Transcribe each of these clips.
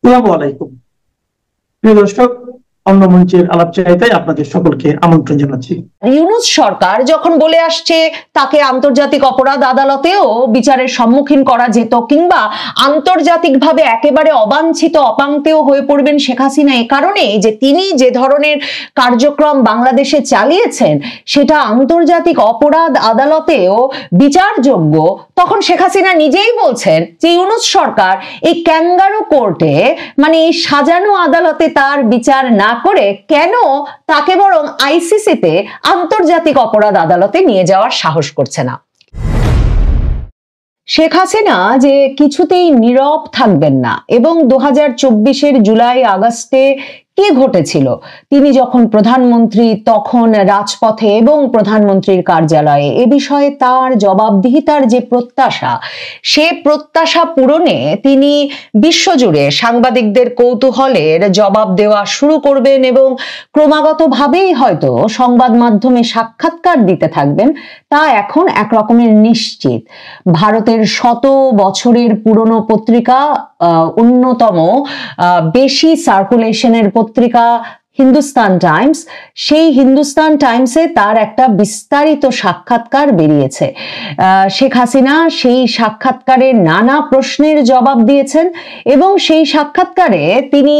আসসালামু আলাইকুম প্রিয় দর্শক, অন্য মঞ্চের আলাপচারিতায় আপনাদের সকলকে আমন্ত্রণ জানাচ্ছি। ইউনূস সরকার যখন বলে আসছে তাকে আন্তর্জাতিক অপরাধ আদালতেও বিচারের সম্মুখীন করা যেত, কিংবা আন্তর্জাতিকভাবে একেবারে অবাঞ্ছিত অপাংক্তেয় হয়ে পড়বেন শেখ হাসিনা এ কারণে যে তিনি যে ধরনের কার্যক্রম বাংলাদেশে চালিয়েছেন সেটা আন্তর্জাতিক অপরাধ আদালতেও বিচারযোগ্য, তখন শেখ হাসিনা নিজেই বলছেন যে ইউনূস সরকার এই ক্যাঙ্গারু কোর্টে, মানে এই সাজানো আদালতে তার বিচার না করে কেন তাকে বরং আইসিসিতে আন্তর্জাতিক অপরাধ আদালতে নিয়ে যাওয়ার সাহস করছে না। শেখ হাসিনা যে কিছুতেই নীরব থাকবেন না, এবং 2024-এর জুলাই আগস্টে কি ঘটেছিল, তিনি যখন প্রধানমন্ত্রী তখন রাজপথে এবং প্রধানমন্ত্রীর কার্যালয়ে এ বিষয়ে তার জবাবদিহিতার যে প্রত্যাশা, সে প্রত্যাশা পূরণে তিনি বিশ্বজুড়ে সাংবাদিকদের কৌতূহলের জবাব দেওয়া শুরু করবেন এবং ক্রমাগতভাবেই হয়তো সংবাদ মাধ্যমে সাক্ষাৎকার দিতে থাকবেন, তা এখন একরকমের নিশ্চিত। ভারতের 100 বছরের পুরনো পত্রিকা, অন্যতম বেশি সার্কুলেশনের পত্রিকা হিন্দুস্তান টাইমস, সেই হিন্দুস্তান টাইমসে তার একটা বিস্তারিত সাক্ষাৎকার বেরিয়েছে। শেখ হাসিনা সেই সাক্ষাৎকারে নানা প্রশ্নের জবাব দিয়েছেন এবং সেই সাক্ষাৎকারে তিনি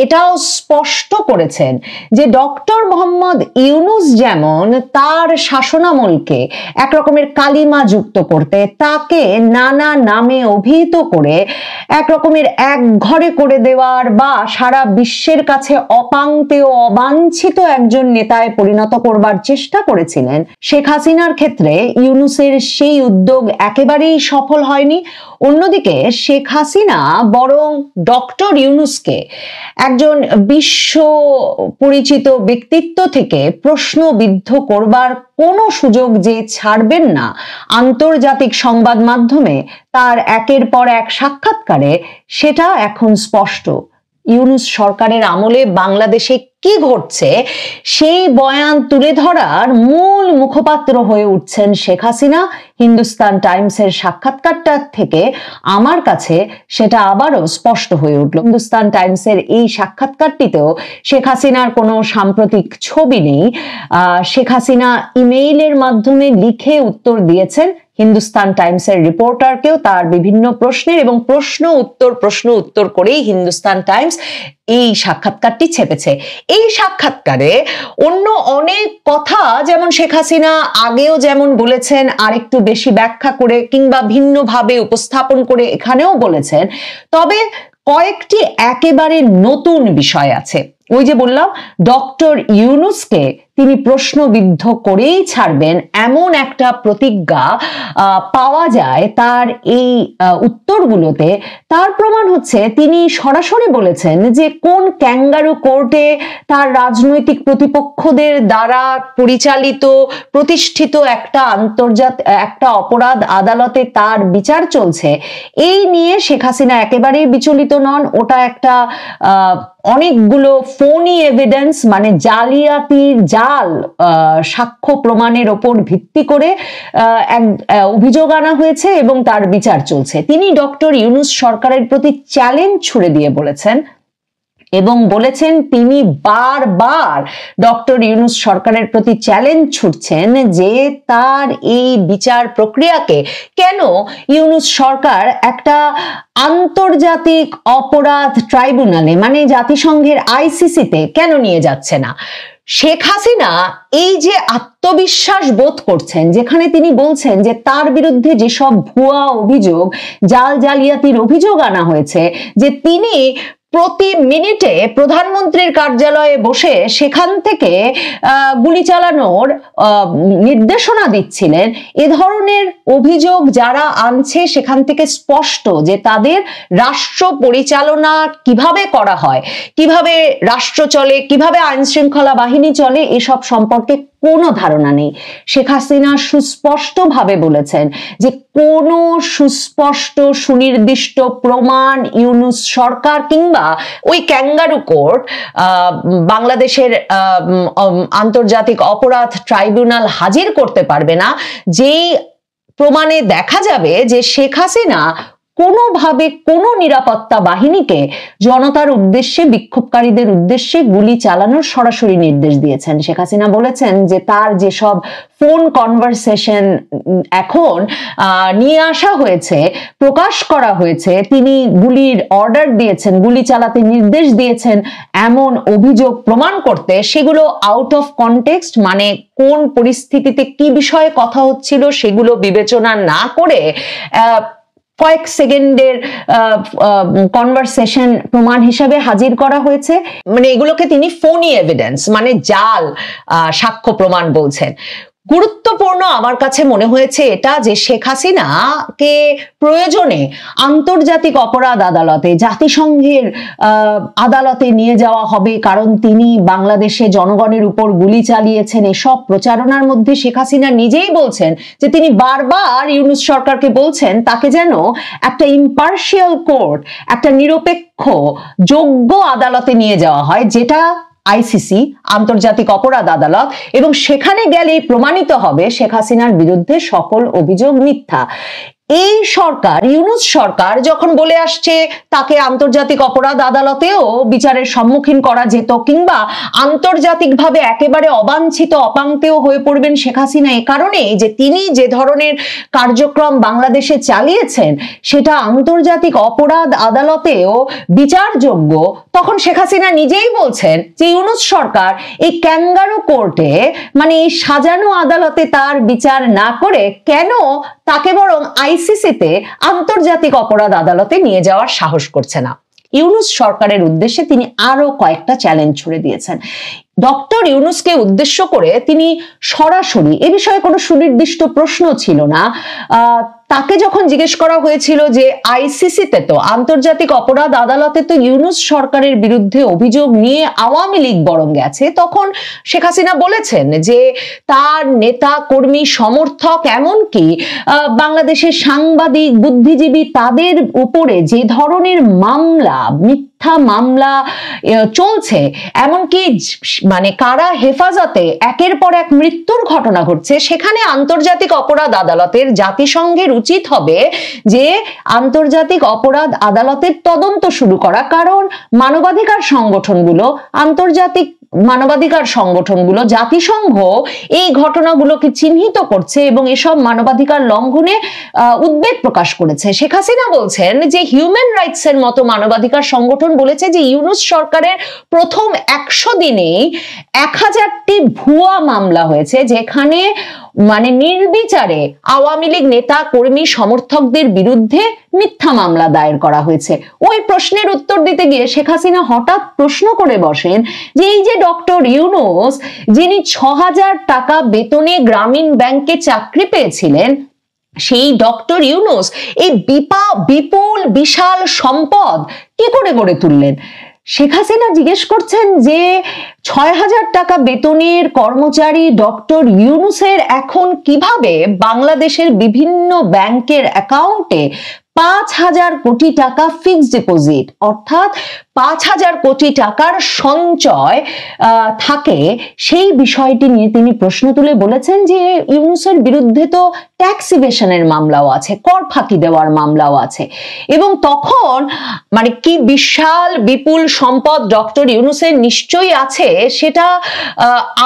এটাও স্পষ্ট করেছেন যে ডক্টর মোহাম্মদ ইউনূস যেমন তার শাসনামলকে একরকমের কালিমা যুক্ত করতে, তাকে নানা নামে অভিহিত করে একরকমের এক ঘরে করে দেওয়ার বা সারা বিশ্বের কাছে অপাংক্তেয় অবাঞ্ছিত একজন নেতায় পরিণত করবার চেষ্টা করেছিলেন, শেখ হাসিনার ক্ষেত্রে ইউনূসের সেই উদ্যোগ একেবারেই সফল হয়নি। অন্যদিকে শেখ হাসিনা বরং ডক্টর ইউনূসকে একজন বিশ্ব পরিচিত ব্যক্তিত্ব থেকে প্রশ্নবিদ্ধ করবার কোনো সুযোগ যে ছাড়বেন না আন্তর্জাতিক সংবাদ মাধ্যমে তার একের পর এক সাক্ষাৎকারে, সেটা এখন স্পষ্ট। ইউনূস সরকারের আমলে বাংলাদেশে কি ঘটছে সেই বয়ান তুলে ধরার মূল মুখপাত্র হয়ে উঠছেন শেখ হাসিনা। হিন্দুস্তান টাইমসের সাক্ষাৎকারটা থেকে আমার কাছে সেটা আবারও স্পষ্ট হয়ে উঠল। হিন্দুস্তান টাইমসের এই সাক্ষাৎকারটিতেও শেখ হাসিনার কোনো সাম্প্রতিক ছবি নেই। শেখ হাসিনা ইমেইলের মাধ্যমে লিখে উত্তর দিয়েছেন হিন্দুস্তান টাইমসের রিপোর্টারকেও তার বিভিন্ন প্রশ্নের, এবং প্রশ্ন উত্তর করেই হিন্দুস্তান টাইমস এই সাক্ষাৎকারটি ছেপেছে। এই সাক্ষাৎকারে অন্য অনেক কথা, যেমন শেখ হাসিনা আগেও যেমন বলেছেন আরেকটু বেশি ব্যাখ্যা করে কিংবা ভিন্নভাবে উপস্থাপন করে এখানেও বলেছেন, তবে কয়েকটি একেবারে নতুন বিষয় আছে। ওই যে বললাম, ডক্টর ইউনূসকে তিনি প্রশ্নবিদ্ধ করেই ছাড়বেন এমন একটা প্রতিজ্ঞা পাওয়া যায় তার এই উত্তরগুলোতে। তার প্রমাণ হচ্ছে তিনি সরাসরি বলেছেন যে কোন ক্যাঙ্গারু কোর্টে তার রাজনৈতিক প্রতিপক্ষদের দ্বারা পরিচালিত প্রতিষ্ঠিত একটা অপরাধ আদালতে তার বিচার চলছে, এই নিয়ে শেখ হাসিনা একেবারেই বিচলিত নন। ওটা একটা অনেকগুলো ফোনি এভিডেন্স, মানে জালিয়াতির জাল সাক্ষ্য প্রমাণের ওপর ভিত্তি করে অভিযোগ আনা হয়েছে এবং তার বিচার চলছে। তিনি ডক্টর ইউনূস সরকারের প্রতি চ্যালেঞ্জ ছুড়ে দিয়ে বলেছেন এবং বলেছেন তিনি বারবার ডক্টর ইউনূস সরকারের প্রতি চ্যালেঞ্জ ছুড়ছেন যে তার এই বিচার প্রক্রিয়াকে কেন ইউনূস সরকার একটা আন্তর্জাতিক অপরাধ ট্রাইব্যুনালে, মানে জাতিসংঘের আইসিসিতে কেন নিয়ে যাচ্ছে না। শেখ হাসিনা এই যে আত্মবিশ্বাস বোধ করছেন, যেখানে তিনি বলছেন যে তার বিরুদ্ধে যেসব ভুয়া অভিযোগ, জালিয়াতির অভিযোগ আনা হয়েছে, যে তিনি প্রতি মিনিটে প্রধানমন্ত্রীর কার্যালয়ে বসে সেখান থেকে গুলি চালানোর নির্দেশনা দিচ্ছিলেন, এ ধরনের অভিযোগ যারা আনছে সেখান থেকে স্পষ্ট যে তাদের রাষ্ট্র পরিচালনা কিভাবে করা হয়, কিভাবে রাষ্ট্র চলে, কিভাবে আইন শৃঙ্খলা বাহিনী চলে, এসব সম্পর্কে কোনো ধারণা নেই। শেখ হাসিনা সুস্পষ্টভাবে বলেছেন যে কোনো সুস্পষ্ট সুনির্দিষ্ট প্রমাণ ইউনূস সরকার কিংবা ওই ক্যাঙ্গারু কোর্ট বাংলাদেশের আন্তর্জাতিক অপরাধ ট্রাইব্যুনাল হাজির করতে পারবে না, যেই প্রমাণে দেখা যাবে যে শেখ হাসিনা কোনোভাবে কোনো নিরাপত্তা বাহিনীকে জনতার উদ্দেশ্যে, বিক্ষোভকারীদের উদ্দেশ্যে গুলি চালানোর সরাসরি নির্দেশ দিয়েছেন। শেখ হাসিনা বলেছেন যে তার যেসব ফোন কনভারসেশন এখন নিয়ে আসা হয়েছে, প্রকাশ করা হয়েছে, তিনি গুলির অর্ডার দিয়েছেন, গুলি চালাতে নির্দেশ দিয়েছেন এমন অভিযোগ প্রমাণ করতে, সেগুলো আউট অফ কনটেক্সট, মানে কোন পরিস্থিতিতে কি বিষয়ে কথা হচ্ছিল সেগুলো বিবেচনা না করে কয়েক সেকেন্ডের কনভারসেশন প্রমাণ হিসাবে হাজির করা হয়েছে। মানে এগুলোকে তিনি ফোনি এভিডেন্স, মানে জাল সাক্ষ্য প্রমাণ বলছেন। গুরুত্বপূর্ণ আমার কাছে মনে হয়েছে এটা যে শেখ হাসিনাকে প্রয়োজনে আন্তর্জাতিক অপরাধ আদালতে, জাতিসংঘের আদালতে নিয়ে যাওয়া হবে, কারণ তিনি বাংলাদেশে জনগণের উপর গুলি চালিয়েছেন। এসব প্রচারণার মধ্যে শেখ হাসিনা নিজেই বলছেন যে তিনি বারবার ইউনূস সরকারকে বলছেন তাকে যেন একটা ইম্পার্শিয়াল কোর্ট, একটা নিরপেক্ষ যোগ্য আদালতে নিয়ে যাওয়া হয়, যেটা আইসিসি, আন্তর্জাতিক অপরাধ আদালত, এবং সেখানে গেলেই প্রমাণিত হবে শেখ হাসিনার বিরুদ্ধে সকল অভিযোগ মিথ্যা। এই সরকার, ইউনূস সরকার যখন বলে আসছে তাকে আন্তর্জাতিক অপরাধ আদালতেও বিচারের সম্মুখীন করা যেত, কিংবা আন্তর্জাতিকভাবে একেবারে অবাঞ্ছিত অপাঙ্ক্তেয় হয়ে পড়বেন শেখ হাসিনা এ কারণে যে তিনি যে ধরনের কার্যক্রম বাংলাদেশে চালিয়েছেন সেটা আন্তর্জাতিক অপরাধ আদালতেও বিচারযোগ্য, তখন শেখ হাসিনা নিজেই বলছেন যে ইউনূস সরকার এই ক্যাঙ্গারু কোর্টে, মানে এই সাজানো আদালতে তার বিচার না করে কেন তাকে বরং আইসিসিতে, আন্তর্জাতিক অপরাধ আদালতে নিয়ে যাওয়ার সাহস করছে না। ইউনূস সরকারের উদ্দেশ্যে তিনি আরো কয়েকটা চ্যালেঞ্জ ছুড়ে দিয়েছেন। ডক্টর ইউনূসকে উদ্দেশ্য করে তিনি সরাসরি, এ বিষয়ে কোনো সুনির্দিষ্ট প্রশ্ন ছিল না, তাকে যখন জিজ্ঞেস করা হয়েছিল যে আইসিসিতে তো, আন্তর্জাতিক অপরাধ আদালতে তো ইউনূস সরকারের বিরুদ্ধে অভিযোগ নিয়ে আওয়ামী লীগ বরং গেছে, তখন শেখ হাসিনা বলেছেন যে তার নেতা কর্মী সমর্থক, এমনকি বাংলাদেশের সাংবাদিক, বুদ্ধিজীবী, তাদের উপরে যে ধরনের মামলা, মিথ্যা মামলা চলছে, এমনকি মানে কারা হেফাজতে একের পর এক মৃত্যুর ঘটনা ঘটছে, সেখানে আন্তর্জাতিক অপরাধ আদালতের, জাতিসংঘের উচিত হবে যে আন্তর্জাতিক অপরাধ আদালতের তদন্ত শুরু করা, কারণ মানবাধিকার সংগঠনগুলো, আন্তর্জাতিক মানবাধিকার সংগঠনগুলো, জাতিসংঘ এই ঘটনাগুলোকে চিহ্নিত করছে এবং এসব মানবাধিকার লঙ্ঘনে উদ্বেগ প্রকাশ করেছে। শেখ হাসিনা বলছেন যে হিউম্যান রাইটস এর মতো মানবাধিকার সংগঠন বলেছে যে ইউনূস সরকারের প্রথম 100 দিনেই 1000টি ভুয়া মামলা হয়েছে, যেখানে মানে নির্বিচারে আওয়ামী লীগ নেতা কর্মী সমর্থকদের বিরুদ্ধে মিথ্যা মামলা দায়ের করা হয়েছে। ওই প্রশ্নের উত্তর দিতে গিয়ে শেখ হাসিনা হঠাৎ প্রশ্ন করে বসেন যে এই যে ডক্টর ইউনূস, যিনি 6000 টাকা বেতনে গ্রামীণ ব্যাংকে চাকরি পেয়েছিলেন, সেই ডক্টর ইউনূস এই বিপুল বিশাল সম্পদ কি করে গড়ে তুললেন? শেখ হাসিনা জিজ্ঞেস করছেন যে 6000 টাকা বেতনের কর্মচারী ডক্টর ইউনূসের এখন কিভাবে বাংলাদেশের বিভিন্ন ব্যাংকের অ্যাকাউন্টে 5000 কোটি টাকা ফিক্সড ডিপোজিট, অর্থাৎ 5000 কোটি টাকার সঞ্চয় থাকে, সেই বিষয়টি নিয়ে তিনি প্রশ্ন তুলে বলেছেন যে ইউনূসের বিরুদ্ধে তো ট্যাক্স ইভেশনের মামলাও আছে, কর ফাঁকি দেওয়ার মামলাও আছে, এবং তখন মানে কি বিশাল বিপুল সম্পদ ডক্টর ইউনূসের নিশ্চয়ই আছে, সেটা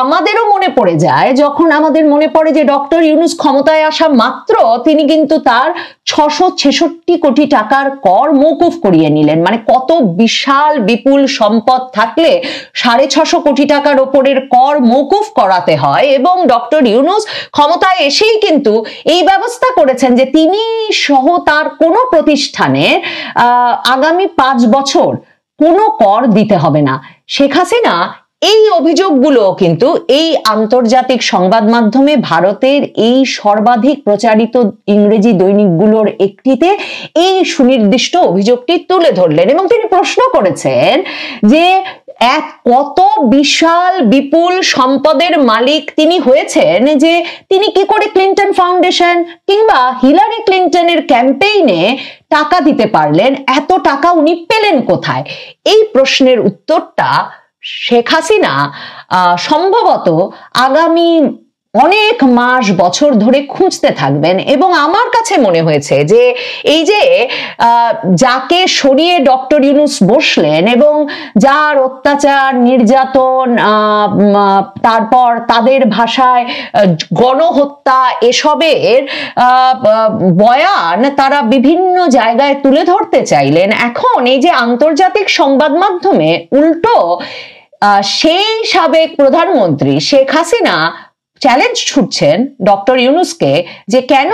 আমাদেরও মনে পড়ে যায় যখন আমাদের মনে পড়ে যে ডক্টর ইউনূস ক্ষমতায় আসা মাত্র তিনি কিন্তু তার 666 কোটি টাকার কর মওকুফ করিয়ে নিলেন। মানে কত বিশাল বিপুল সম্পদ থাকলে 650 কোটি টাকার ওপরের কর মওকুফ করাতে হয়, এবং ডক্টর ইউনূস ক্ষমতায় এসেই কিন্তু এই ব্যবস্থা করেছেন যে তিনি সহ তার কোনো প্রতিষ্ঠানে আগামী 5 বছর কোনো কর দিতে হবে না। শেখ হাসিনা এই অভিযোগগুলো কিন্তু এই আন্তর্জাতিক সংবাদ মাধ্যমে ভারতের এই সর্বাধিক প্রচারিত ইংরেজি দৈনিকগুলোর একটিতে এই সুনির্দিষ্ট অভিযোগটি তুলে ধরলেন, এবং তিনি প্রশ্ন করেছেন যে কত বিশাল বিপুল সম্পদের মালিক তিনি হয়েছেন যে তিনি কি করে ক্লিন্টন ফাউন্ডেশন কিংবা হিলারি ক্লিন্টনের ক্যাম্পেইনে টাকা দিতে পারলেন, এত টাকা উনি পেলেন কোথায়? এই প্রশ্নের উত্তরটা শেখ হাসিনা সম্ভবত আগামী অনেক মাস বছর ধরে খুঁজতে থাকবেন। এবং আমার কাছে মনে হয়েছে যে এই যে যাকে সরিয়ে ডক্টর ইউনূস বসলেন এবং যার অত্যাচার নির্যাতন তারপর তাদের ভাষায় গণহত্যা এসবের বয়ান তারা বিভিন্ন জায়গায় তুলে ধরতে চাইলেন, এখন এই যে আন্তর্জাতিক সংবাদ মাধ্যমে উল্টো সেই সাবেক প্রধানমন্ত্রী শেখ হাসিনা চ্যালেঞ্জ ছুটছেন ডক্টর ইউনূসকে যে কেন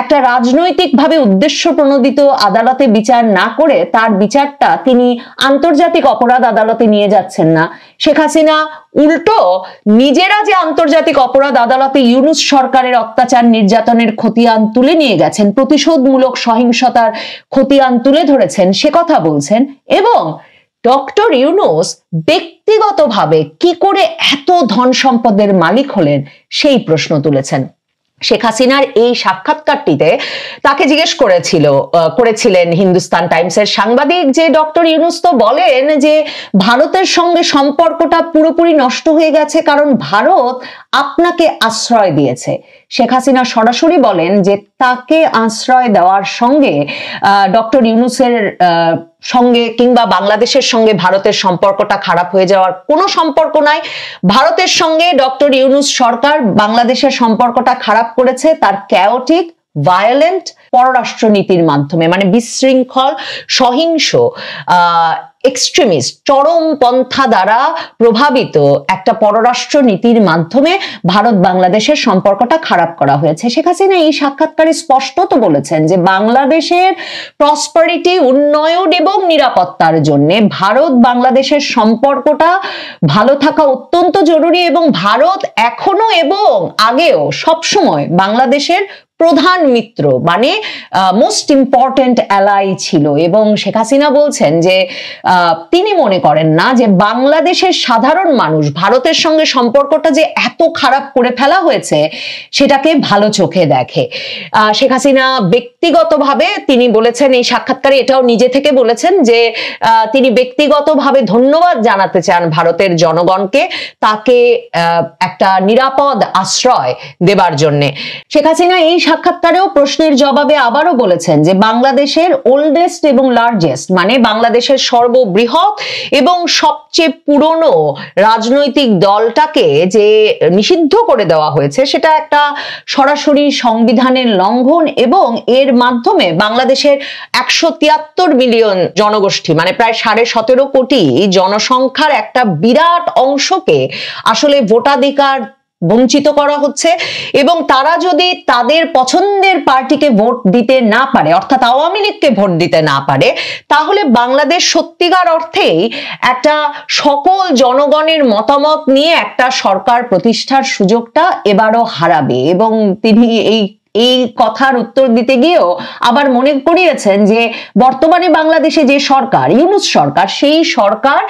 একটা রাজনৈতিকভাবে উদ্দেশ্য প্রণোদিত আদালতে বিচার না করে তার বিচারটা তিনি আন্তর্জাতিক অপরাধ আদালতে নিয়ে যাচ্ছেন না। শেখ হাসিনা উল্টো নিজেরা যে আন্তর্জাতিক অপরাধ আদালতে ইউনূস সরকারের অত্যাচার নির্যাতনের খতিয়ান তুলে নিয়ে গেছেন, প্রতিশোধমূলক সহিংসতার খতিয়ান তুলে ধরেছেন, সে কথা বলছেন। এবং ডক্টর ইউনূস ব্যক্তিগতভাবে কি করে এত ধন সম্পদের মালিক হলেন সেই প্রশ্ন তুলেছেন। শেখ হাসিনার এই সাক্ষাৎকারটিতে তাকে জিজ্ঞেস করেছিলেন হিন্দুস্তান টাইমসের সাংবাদিক যে ডক্টর ইউনূস তো বলেন যে ভারতের সঙ্গে সম্পর্কটা পুরোপুরি নষ্ট হয়ে গেছে কারণ ভারত আপনাকে আশ্রয় দিয়েছে। শেখ হাসিনা সরাসরি বলেন যে তাকে আশ্রয় দেওয়ার সঙ্গে ডক্টর ইউনূসের সঙ্গে কিংবা বাংলাদেশের সঙ্গে ভারতের সম্পর্কটা খারাপ হয়ে যাওয়ার কোনো সম্পর্ক নাই। ভারতের সঙ্গে ডক্টর ইউনূস সরকার বাংলাদেশের সম্পর্কটা খারাপ করেছে তার ক্যাওটিক ভায়োলেন্ট পররাষ্ট্রনীতির মাধ্যমে, মানে বিশৃঙ্খল সহিংস এক্সট্রিমিস্ট চরম পন্থা দ্বারা প্রভাবিত একটা পররাষ্ট্র নীতির মাধ্যমে ভারত বাংলাদেশের সম্পর্কটা খারাপ করা হয়েছে। শেখ হাসিনা এই সাক্ষাৎকারে স্পষ্টত বলেছেন যে বাংলাদেশের প্রসপারিটি, উন্নয়ন এবং নিরাপত্তার জন্য ভারত বাংলাদেশের সম্পর্কটা ভালো থাকা অত্যন্ত জরুরি এবং ভারত এখনো এবং আগেও সবসময় বাংলাদেশের প্রধান মিত্র, মানে মোস্ট ইম্পর্টেন্ট অ্যালাই ছিল। এবং শেখ হাসিনা বলছেন যে তিনি মনে করেন না যে বাংলাদেশের সাধারণ মানুষ ভারতের সঙ্গে সম্পর্কটা যে এত খারাপ করে ফেলা হয়েছে সেটাকে ভালো চোখে দেখে। শেখ হাসিনা ব্যক্তিগতভাবে তিনি বলেছেন এই সাক্ষাৎকারে, এটাও নিজে থেকে বলেছেন যে তিনি ব্যক্তিগতভাবে ধন্যবাদ জানাতে চান ভারতের জনগণকে তাকে একটা নিরাপদ আশ্রয় দেবার জন্যে। শেখ হাসিনা এই সাক্ষাৎকারেও প্রশ্নের জবাবে আবারও বলেছেন যে বাংলাদেশের ওল্ডেস্ট এবং লার্জেস্ট, মানে বাংলাদেশের সর্ববৃহৎ এবং সবচেয়ে পুরনো রাজনৈতিক দলটাকে যে নিষিদ্ধ করে দেওয়া হয়েছে সেটা একটা সরাসরি সংবিধানের লঙ্ঘন এবং এর মাধ্যমে বাংলাদেশের 173 মিলিয়ন জনগোষ্ঠী, মানে প্রায় 17.5 কোটি জনসংখ্যার একটা বিরাট অংশকে আসলে ভোটাধিকার বঞ্চিত করা হচ্ছে। এবং তারা যদি তাদের পছন্দের পার্টিকে ভোট দিতে না পারে, অর্থাৎ আওয়ামী লীগকে ভোট দিতে না পারে, তাহলে বাংলাদেশ সত্যিকার অর্থেই একটা সকল জনগণের মতামত নিয়ে একটা সরকার প্রতিষ্ঠার সুযোগটা এবারও হারাবে। এবং তিনি এই কথার উত্তর দিতে গিয়েও আবার মনে করিয়েছেন যে বর্তমানে বাংলাদেশে যে সরকার, ইউনূস সরকার, সেই সরকার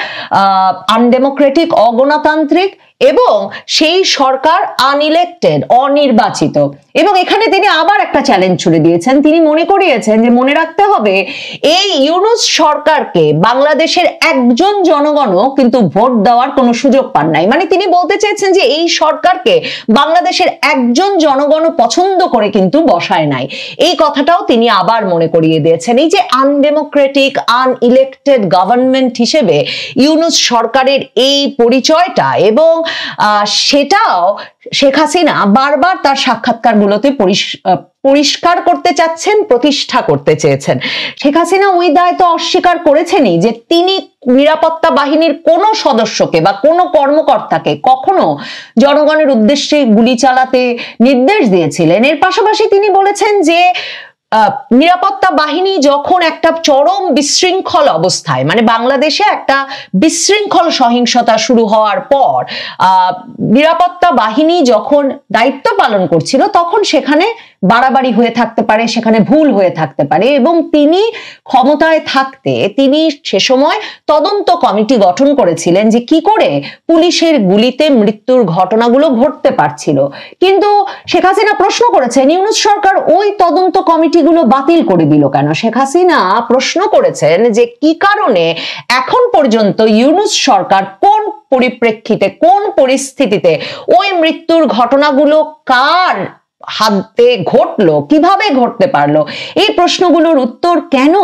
আনডেমোক্রেটিক, অগণতান্ত্রিক এবং সেই সরকার আনইলেক্টেড, অনির্বাচিত। এবং এখানে তিনি আবার একটা চ্যালেঞ্জ ছুড়ে দিয়েছেন। তিনি মনে করিয়েছেন যে মনে রাখতে হবে এই ইউনূস সরকারকে বাংলাদেশের একজন জনগণও কিন্তু ভোট দেওয়ার কোনো সুযোগ পান নাই। মানে তিনি বলতে চেয়েছেন যে এই সরকারকে বাংলাদেশের একজন জনগণও পছন্দ করে কিন্তু বসায় নাই। এই কথাটাও তিনি আবার মনে করিয়ে দিয়েছেন। এই যে আনডেমোক্রেটিক, আনইলেক্টেড গভর্নমেন্ট হিসেবে ইউনূস সরকারের এই পরিচয়টা, এবং সেটাও শেখ হাসিনা বারবার তার সাক্ষাৎকারগুলোতে পরিষ্কার করতে চাচ্ছেন, প্রতিষ্ঠা করতে চেয়েছেন। শেখ হাসিনা ওই দায় তো অস্বীকার করেছেনই যে তিনি নিরাপত্তা বাহিনীর কোনো সদস্যকে বা কোনো কর্মকর্তাকে কখনো জনগণের উদ্দেশ্যে গুলি চালাতে নির্দেশ দিয়েছিলেন। এর পাশাপাশি তিনি বলেছেন যে নিরাপত্তা বাহিনী যখন একটা চরম বিশৃঙ্খল অবস্থায়, মানে বাংলাদেশে একটা বিশৃঙ্খল সহিংসতা শুরু হওয়ার পর নিরাপত্তা বাহিনী যখন দায়িত্ব পালন করছিল তখন সেখানে বাড়াবাড়ি হয়ে থাকতে পারে, সেখানে ভুল হয়ে থাকতে পারে। এবং তিনি ক্ষমতায় থাকতে তিনি সে সময় তদন্ত কমিটি গঠন করেছিলেন যে কি করে পুলিশের গুলিতে মৃত্যুর ঘটনাগুলো ঘটতে পারছিল। কিন্তু শেখ হাসিনা প্রশ্ন করেছেন ইউনূস সরকার ওই তদন্ত কমিটিগুলো বাতিল করে দিল কেন। শেখ হাসিনা প্রশ্ন করেছেন যে কি কারণে এখন পর্যন্ত ইউনূস সরকার কোন পরিপ্রেক্ষিতে, কোন পরিস্থিতিতে ওই মৃত্যুর ঘটনাগুলো কার হাতে ঘটলো, কিভাবে ঘটতে পারলো, এই প্রশ্নগুলোর উত্তর কেন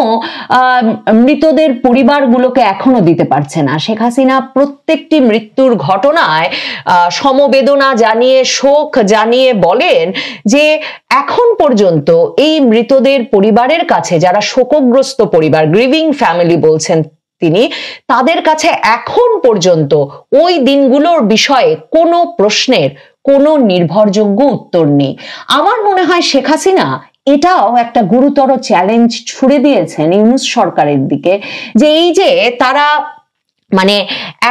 মৃতদের পরিবারগুলোকে এখনো দিতে পারছে না শেখ হাসিনা? প্রত্যেকটি মৃত্যুর ঘটনায় সমবেদনা জানিয়ে, শোক জানিয়ে বলেন যে এখন পর্যন্ত এই মৃতদের পরিবারের কাছে, যারা শোকগ্রস্ত পরিবার, গ্রিভিং ফ্যামিলি বলছেন তিনি, তাদের কাছে এখন পর্যন্ত ওই দিনগুলোর বিষয়ে কোনো প্রশ্নের কোনো নির্ভরযোগ্য উত্তর নেই। আমার মনে হয় শেখ হাসিনা এটাও একটা গুরুতর চ্যালেঞ্জ ছুড়ে দিয়েছেন ইউনূস সরকারের দিকে, যে এই যে তারা মানে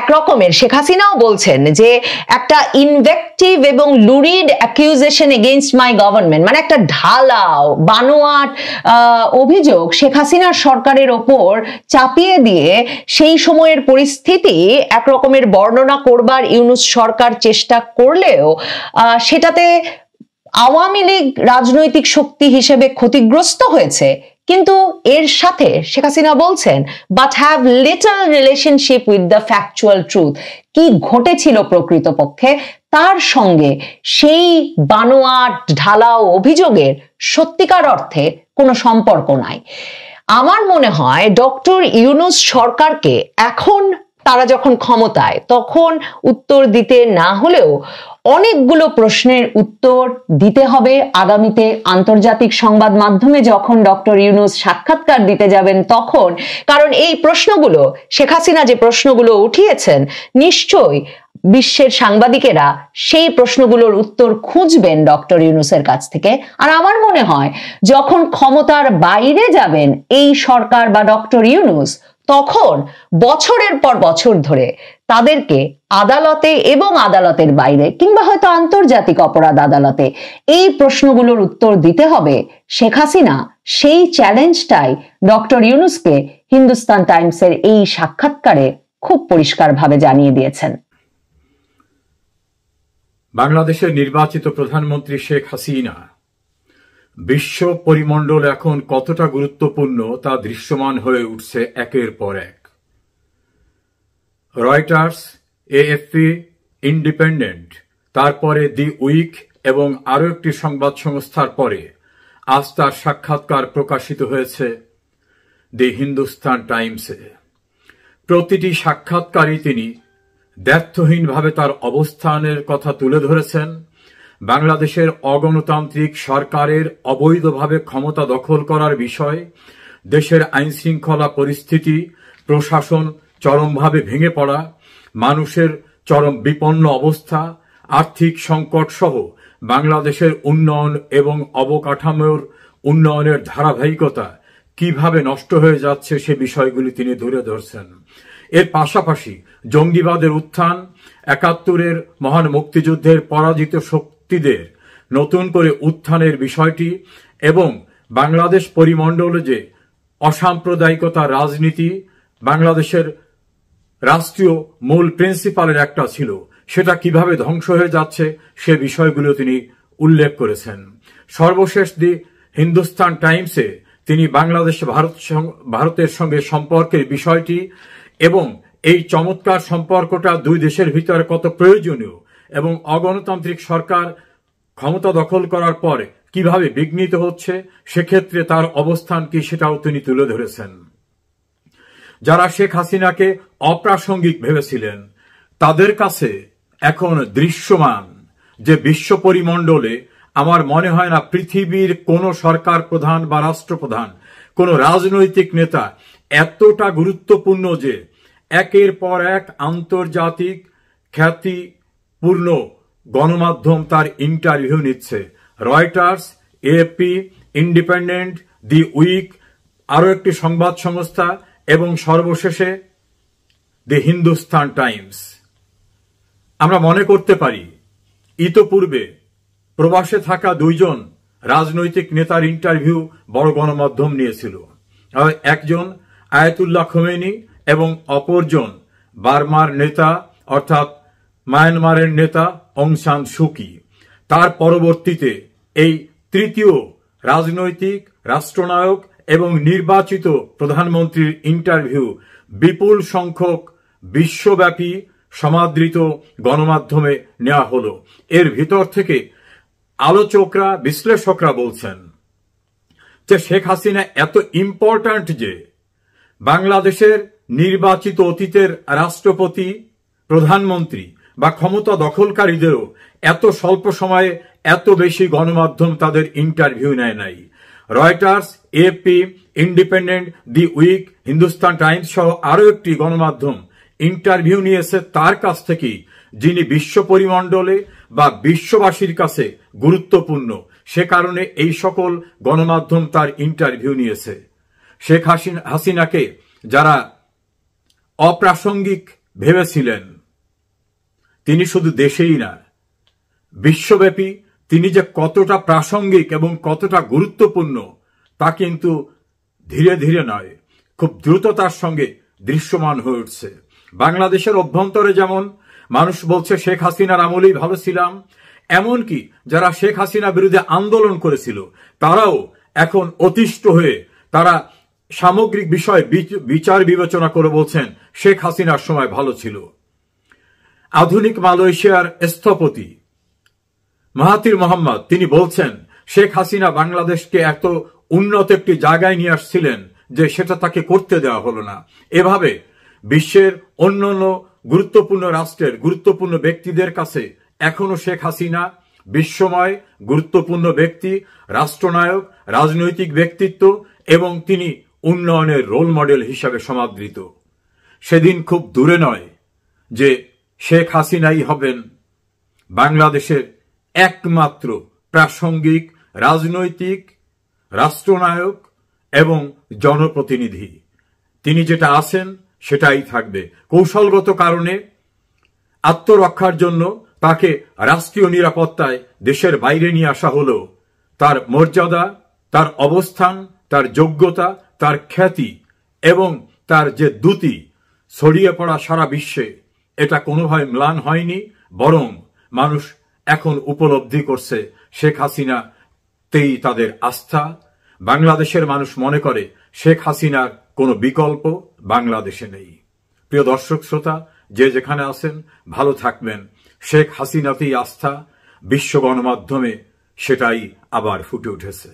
একরকমের, শেখ হাসিনাও বলছেন যে একটা ইনভেক্টিভ এবং লুরিড অ্যাকিউজেশন এগেইনস্ট মাই গভর্নমেন্ট, মানে একটা ঢালাও বানোয়াট অভিযোগ শেখ হাসিনার সরকারের ওপর চাপিয়ে দিয়ে সেই সময়ের পরিস্থিতি একরকমের বর্ণনা করবার ইউনূস সরকার চেষ্টা করলেও সেটাতে আওয়ামী লীগ রাজনৈতিক শক্তি হিসেবে ক্ষতিগ্রস্ত হয়েছে, কিন্তু এর সাথে শেখ হাসিনা বলছেন but have little relationship with the factual truth. কি ঘটেছিল প্রকৃতপক্ষে তার সঙ্গে সেই বানোয়াট ঢালাও অভিযোগের সত্যিকার অর্থে কোনো সম্পর্ক নাই। আমার মনে হয় ডক্টর ইউনূস সরকারকে এখন, তারা যখন ক্ষমতায়, তখন উত্তর দিতে না হলেও অনেকগুলো প্রশ্নের উত্তর দিতে হবে আগামীতে। আন্তর্জাতিক সংবাদ মাধ্যমে যখন ডক্টর ইউনূস সাক্ষাৎকার দিতে যাবেন তখন, কারণ এই প্রশ্নগুলো, শেখ হাসিনা যে প্রশ্নগুলো উঠিয়েছেন, নিশ্চয়ই বিশ্বের সাংবাদিকেরা সেই প্রশ্নগুলোর উত্তর খুঁজবেন ডক্টর ইউনূসের কাছ থেকে। আর আমার মনে হয় যখন ক্ষমতার বাইরে যাবেন এই সরকার বা ডক্টর ইউনূস, তখন বছরের পর বছর ধরে তাদেরকে আদালতে এবং আদালতের বাইরে কিংবা হয়তো আন্তর্জাতিক অপরাধ আদালতে এই প্রশ্নগুলোর উত্তর দিতে হবে। শেখ হাসিনা সেই চ্যালেঞ্জটাই ডক্টর ইউনূসকে হিন্দুস্তান টাইমসের এই সাক্ষাৎকারে খুব পরিষ্কারভাবে জানিয়ে দিয়েছেন। বাংলাদেশের নির্বাচিত প্রধানমন্ত্রী শেখ হাসিনা বিশ্ব পরিমণ্ডল এখন কতটা গুরুত্বপূর্ণ তা দৃশ্যমান হয়ে উঠছে একের পর এক। রয়টার্স, এএফপি, ইন্ডিপেন্ডেন্ট, তারপরে দি উইক এবং আরও একটি সংবাদ সংস্থার পরে আজ তার সাক্ষাৎকার প্রকাশিত হয়েছে দি হিন্দুস্তান টাইমসে। প্রতিটি সাক্ষাৎকারই তিনি দ্ব্যর্থহীনভাবে তার অবস্থানের কথা তুলে ধরেছেন। বাংলাদেশের অগণতান্ত্রিক সরকারের অবৈধভাবে ক্ষমতা দখল করার বিষয়, দেশের আইনশৃঙ্খলা পরিস্থিতি, প্রশাসন চরমভাবে ভেঙে পড়া, মানুষের চরম বিপন্ন অবস্থা, আর্থিক সংকট সহ বাংলাদেশের উন্নয়ন এবং অবকাঠামোর উন্নয়নের ধারাবাহিকতা কিভাবে নষ্ট হয়ে যাচ্ছে সে বিষয়গুলি তিনি তুলে ধরছেন। এর পাশাপাশি জঙ্গিবাদের উত্থান, ৭১-এর মহান মুক্তিযুদ্ধের পরাজিত শক্তিদের নতুন করে উত্থানের বিষয়টি এবং বাংলাদেশ পরিমণ্ডলে যে অসাম্প্রদায়িকতার রাজনীতি বাংলাদেশের রাষ্ট্রীয় মূল প্রিন্সিপালের একটা ছিল, সেটা কিভাবে ধ্বংস হয়ে যাচ্ছে সে বিষয়গুলো তিনি উল্লেখ করেছেন। সর্বশেষ দি হিন্দুস্তান টাইমসে তিনি বাংলাদেশ ভারতের সঙ্গে সম্পর্কের বিষয়টি এবং এই চমৎকার সম্পর্কটা দুই দেশের ভিতরে কত প্রয়োজনীয় এবং অগণতান্ত্রিক সরকার ক্ষমতা দখল করার পর কিভাবে বিঘ্নিত হচ্ছে, সেক্ষেত্রে তার অবস্থান কি সেটাও তিনি তুলে ধরেছেন। যারা শেখ হাসিনাকে অপ্রাসঙ্গিক ভেবেছিলেন তাদের কাছে এখন দৃশ্যমান যে বিশ্ব পরিমণ্ডলে আমার মনে হয় না পৃথিবীর কোন সরকার প্রধান বা রাষ্ট্রপ্রধান, কোন রাজনৈতিক নেতা এতটা গুরুত্বপূর্ণ যে একের পর এক আন্তর্জাতিক খ্যাতিপূর্ণ গণমাধ্যম তার ইন্টারভিউ নিচ্ছে। রয়টার্স, এএফপি, ইন্ডিপেন্ডেন্ট, দি উইক, আরো একটি সংবাদ সংস্থা এবং সর্বশেষে দি হিন্দুস্তান টাইমস। আমরা মনে করতে পারি ইতোপূর্বে প্রবাসে থাকা দুইজন রাজনৈতিক নেতার ইন্টারভিউ বড় গণমাধ্যম নিয়েছিল। একজন আয়াতুল্লাহ খোমেনি এবং অপরজন বার্মার নেতা অর্থাৎ মায়ানমারের নেতা অং সান সুকি। তার পরবর্তীতে এই তৃতীয় রাজনৈতিক রাষ্ট্রনায়ক এবং নির্বাচিত প্রধানমন্ত্রীর ইন্টারভিউ বিপুল সংখ্যক বিশ্বব্যাপী সমাদৃত গণমাধ্যমে নেওয়া হলো। এর ভিতর থেকে আলোচকরা, বিশ্লেষকরা বলছেন যে শেখ হাসিনা এত ইম্পর্ট্যান্ট যে বাংলাদেশের নির্বাচিত অতীতের রাষ্ট্রপতি, প্রধানমন্ত্রী বা ক্ষমতা দখলকারীদেরও এত স্বল্প সময়ে এত বেশি গণমাধ্যম তাদের ইন্টারভিউ নেয় নাই। রয়টার্স, এপি, ইন্ডিপেন্ডেন্ট, দি উইক, হিন্দুস্তান টাইমস সহ আরো একটি গণমাধ্যম ইন্টারভিউ নিয়েছে তার কাছ থেকেই, যিনি বিশ্ব পরিমণ্ডলে বা বিশ্ববাসীর কাছে গুরুত্বপূর্ণ। সে কারণে এই সকল গণমাধ্যম তার ইন্টারভিউ নিয়েছে। শেখ হাসিনাকে যারা অপ্রাসঙ্গিক ভেবেছিলেন, তিনি শুধু দেশেই না, বিশ্বব্যাপী তিনি যে কতটা প্রাসঙ্গিক এবং কতটা গুরুত্বপূর্ণ তা কিন্তু ধীরে ধীরে নয়, খুব দ্রুততার সঙ্গে দৃশ্যমান হয়ে উঠছে। বাংলাদেশের অভ্যন্তরে যেমন মানুষ বলছে শেখ হাসিনার আমলেই ভালো ছিলাম, এমনকি যারা শেখ হাসিনা বিরুদ্ধে আন্দোলন করেছিল তারাও এখন অতিষ্ঠ হয়ে তারা সামগ্রিক বিষয় বিচার বিবেচনা করে বলছেন শেখ হাসিনার সময় ভালো ছিল। আধুনিক মালয়েশিয়ার স্থপতি মাহাথির মোহাম্মদ তিনি বলছেন শেখ হাসিনা বাংলাদেশকে এত উন্নত একটি জায়গায় নিয়ে আসছিলেন যে সেটা তাকে করতে দেওয়া হলো না। এভাবে বিশ্বের অন্যান্য গুরুত্বপূর্ণ রাষ্ট্রের গুরুত্বপূর্ণ ব্যক্তিদের কাছে এখনো শেখ হাসিনা বিশ্বময় গুরুত্বপূর্ণ ব্যক্তি, রাষ্ট্রনায়ক, রাজনৈতিক ব্যক্তিত্ব এবং তিনি উন্নয়নের রোল মডেল হিসাবে সমাদৃত। সেদিন খুব দূরে নয় যে শেখ হাসিনাই হবেন বাংলাদেশের একমাত্র প্রাসঙ্গিক রাজনৈতিক রাষ্ট্রনায়ক এবং জনপ্রতিনিধি। তিনি যেটা আছেন সেটাই থাকবে। কৌশলগত কারণে আত্মরক্ষার জন্য তাকে রাষ্ট্রীয় নিরাপত্তায় দেশের বাইরে নিয়ে আসা হলেও তার মর্যাদা, তার অবস্থান, তার যোগ্যতা, তার খ্যাতি এবং তার যে দ্যুতি ছড়িয়ে পড়া সারা বিশ্বে, এটা কোনোভাবে ম্লান হয়নি, বরং মানুষ এখন উপলব্ধি করছে শেখ হাসিনাতেই তাদের আস্থা। বাংলাদেশের মানুষ মনে করে শেখ হাসিনার কোনো বিকল্প বাংলাদেশে নেই। প্রিয় দর্শক শ্রোতা, যে যেখানে আছেন ভালো থাকবেন। শেখ হাসিনাতেই আস্থা, বিশ্ব গণমাধ্যমে সেটাই আবার ফুটে উঠেছে।